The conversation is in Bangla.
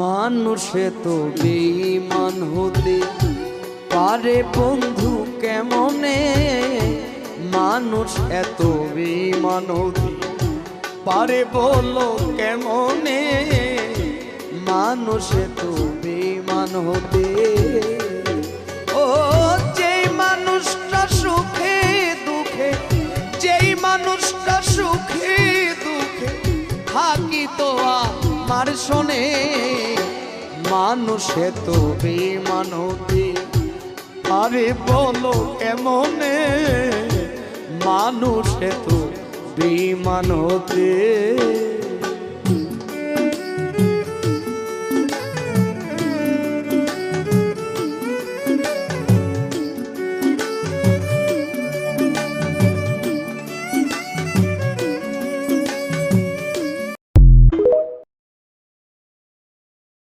মানুষে তো বেঈমান হতে পারে বন্ধু কেমনে, মানুষ এত বেঈমান হতে পারে বলো কেমনে, মানুষ এত বেঈমান হতে। ও যেই মানুষটা সুখে দুঃখে, যেই মানুষটা সুখে দুঃখে থাকি তো আমার শোনে, মানুষ এত বেঈমান হতে পারে বলো কেমনে, মানুষ এত বেঈমান হতে।